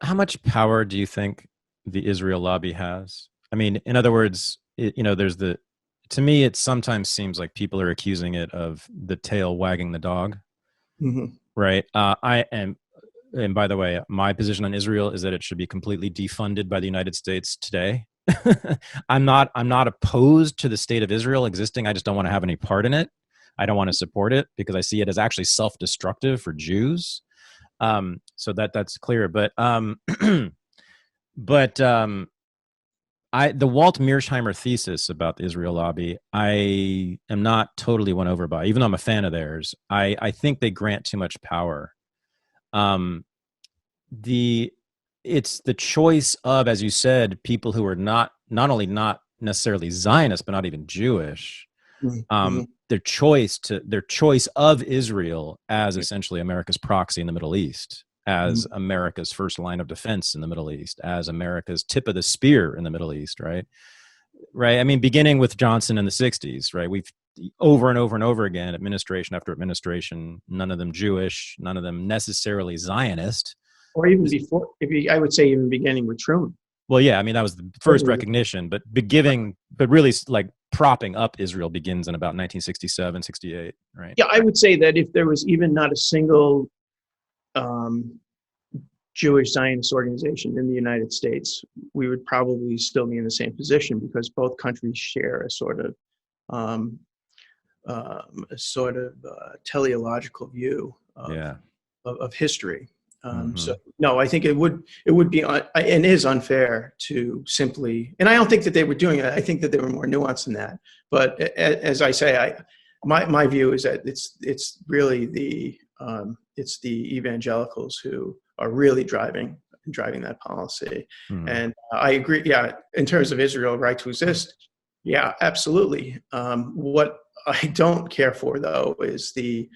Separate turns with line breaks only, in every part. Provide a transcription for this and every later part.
How much power do you think the Israel lobby has? I mean, in other words, there's to me, it sometimes seems like people are accusing it of the tail wagging the dog,
Hmm.
right? And by the way, my position on Israel is that it should be completely defunded by the United States today. I'm not opposed to the state of Israel existing. I just don't want to have any part in it. I don't want to support it because I see it as actually self-destructive for Jews. So that's clear. But the Walt Mearsheimer thesis about the Israel lobby, I am not totally won over by, even though I'm a fan of theirs. I think they grant too much power. Um, the it's the choice of, as you said, people who are not only not necessarily Zionist, but not even Jewish.
Hmm.
Their choice of Israel as essentially America's proxy in the Middle East, as America's first line of defense in the Middle East, as America's tip of the spear in the Middle East, right? Right. I mean, beginning with Johnson in the 60s, right? We've over and over and over again, administration after administration, none of them Jewish, none of them necessarily Zionist.
Or even before, I would say even beginning with Truman.
Well, yeah, I mean, that was the first recognition, but really like propping up Israel begins in about 1967, 68, right?
Yeah, I would say that if there was even not a single Jewish Zionist organization in the United States, we would probably still be in the same position because both countries share um, a sort of teleological view
Yeah.
of history.
Mm-hmm.
So no, I think it would be and is unfair to simply. And I don't think that they were doing it. I think that they were more nuanced than that. But as I say, my view is that it's really it's the evangelicals who are really driving that policy.
Mm-hmm.
And I agree. Yeah, in terms of Israel right to exist, yeah, absolutely. What I don't care for though is the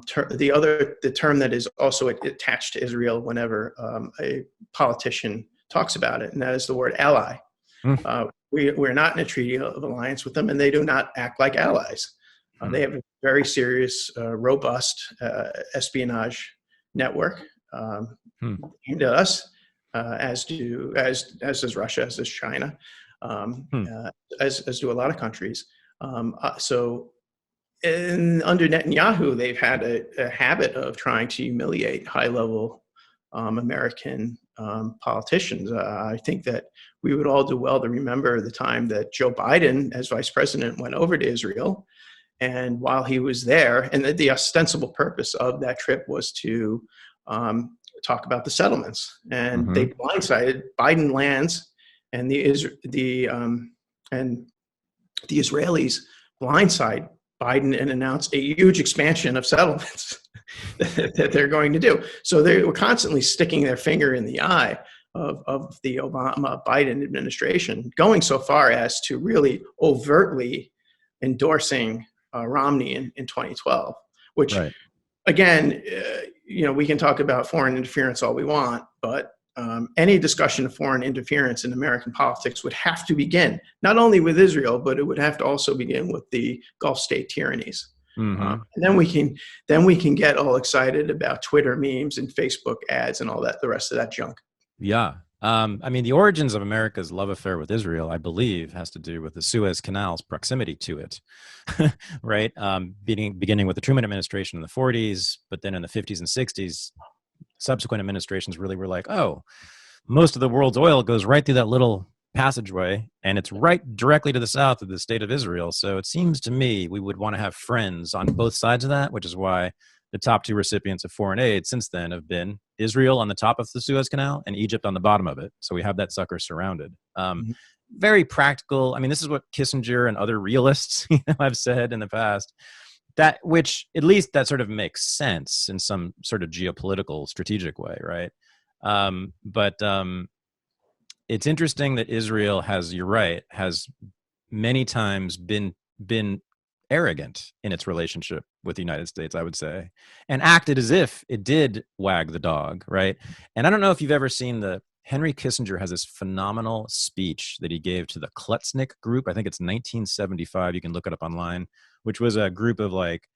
term that is also attached to Israel whenever a politician talks about it, and that is the word ally. We're not in a treaty of alliance with them, and they do not act like allies. They have a very serious, robust espionage network aimed at us, as does Russia, as does China, as do a lot of countries. So under Netanyahu, they've had a habit of trying to humiliate high-level American politicians. I think that we would all do well to remember the time that Joe Biden, as vice president, went over to Israel. And while he was there, and the ostensible purpose of that trip was to talk about the settlements, and they blindsided. Biden lands, and the Israelis blindside Biden and announced a huge expansion of settlements that they're going to do. So they were constantly sticking their finger in the eye of the Obama-Biden administration, going so far as to really overtly endorsing Romney in 2012, which,
Right.
again, we can talk about foreign interference all we want, but any discussion of foreign interference in American politics would have to begin not only with Israel, but it would have to also begin with the Gulf state tyrannies. And then we can get all excited about Twitter memes and Facebook ads and all that, the rest of that junk.
Yeah. I mean, the origins of America's love affair with Israel, I believe, has to do with the Suez Canal's proximity to it, right? Beginning with the Truman administration in the 40s, but then in the 50s and 60s, subsequent administrations really were like, oh, most of the world's oil goes right through that little passageway, and it's right directly to the south of the state of Israel. So it seems to me we would want to have friends on both sides of that, which is why the top two recipients of foreign aid since then have been Israel on the top of the Suez Canal and Egypt on the bottom of it. So we have that sucker surrounded. Very practical. I mean, this is what Kissinger and other realists have said in the past. Which at least that sort of makes sense in some sort of geopolitical strategic way, right? But it's interesting that Israel you're right, has many times been arrogant in its relationship with the United States, I would say, and acted as if it did wag the dog, right? And I don't know if you've ever seen Henry Kissinger has this phenomenal speech that he gave to the Klutznik group. I think it's 1975. You can look it up online, which was a group of like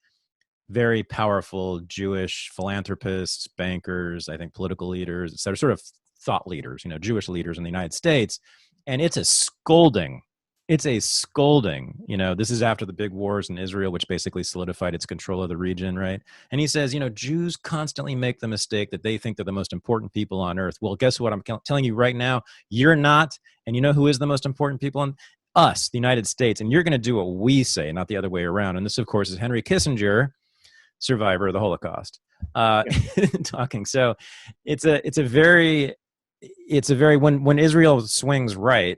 very powerful Jewish philanthropists, bankers, I think political leaders, etc., sort of thought leaders, Jewish leaders in the United States. And it's a scolding. It's a scolding. This is after the big wars in Israel, which basically solidified its control of the region, right? And he says, Jews constantly make the mistake that they think they're the most important people on earth. Well, guess what? I'm telling you right now, you're not. And you know who is the most important people on us, the United States? And you're going to do what we say, not the other way around. And this, of course, is Henry Kissinger, survivor of the Holocaust, talking. So it's a very when Israel swings right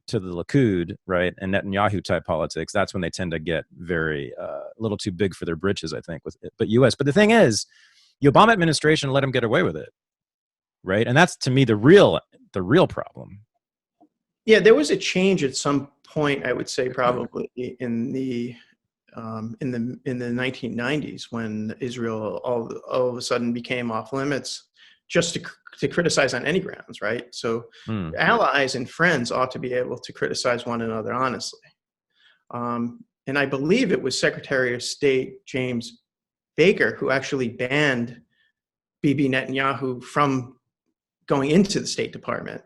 to the Likud, right, and Netanyahu type politics, that's when they tend to get very a little too big for their britches, I think. But the thing is, the Obama administration let him get away with it, right? And that's, to me, the real problem.
Yeah, there was a change at some point, I would say, probably in the 1990s, when Israel all of a sudden became off limits just to criticize on any grounds, right? So allies and friends ought to be able to criticize one another honestly. And I believe it was Secretary of State James Baker who actually banned Bibi Netanyahu from going into the State Department.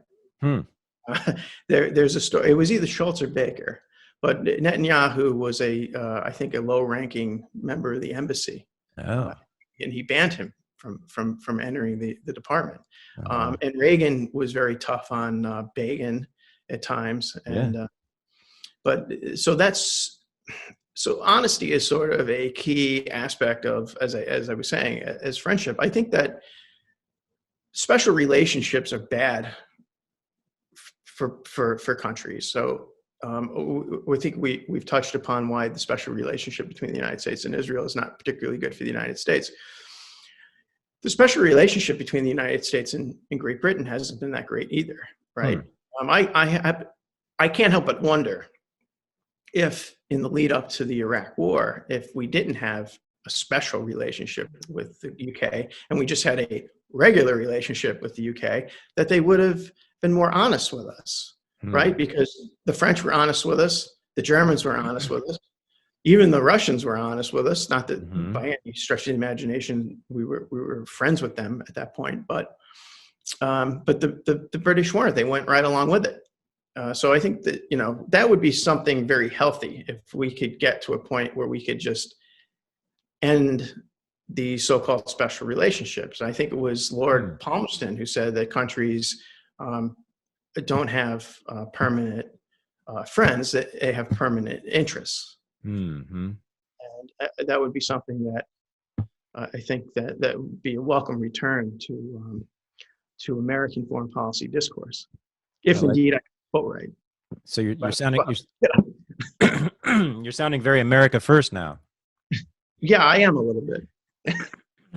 There's a story. It was either Schultz or Baker, but Netanyahu was I think a low-ranking member of the embassy, and he banned him from entering the department. And Reagan was very tough on Begin at times, and so honesty is sort of a key aspect of, as I was saying, as friendship. I think that special relationships are bad for countries. So I think we've touched upon why the special relationship between the United States and Israel is not particularly good for the United States. The special relationship between the United States and Great Britain hasn't been that great either, right? I can't help but wonder if, in the lead up to the Iraq War, if we didn't have a special relationship with the UK and we just had a regular relationship with the UK, that they would have been more honest with us, right? Because the French were honest with us, the Germans were honest with us, even the Russians were honest with us. Not that by any stretch of the imagination we were friends with them at that point, but the British weren't. They went right along with it. So I think that that would be something very healthy if we could get to a point where we could just end the so-called special relationships. I think it was Lord Palmerston who said that countries don't have permanent friends; that they have permanent interests. And that would be something that I think that would be a welcome return to American foreign policy discourse, if indeed I quote right.
So you're sounding very America first now.
Yeah, I am a little bit.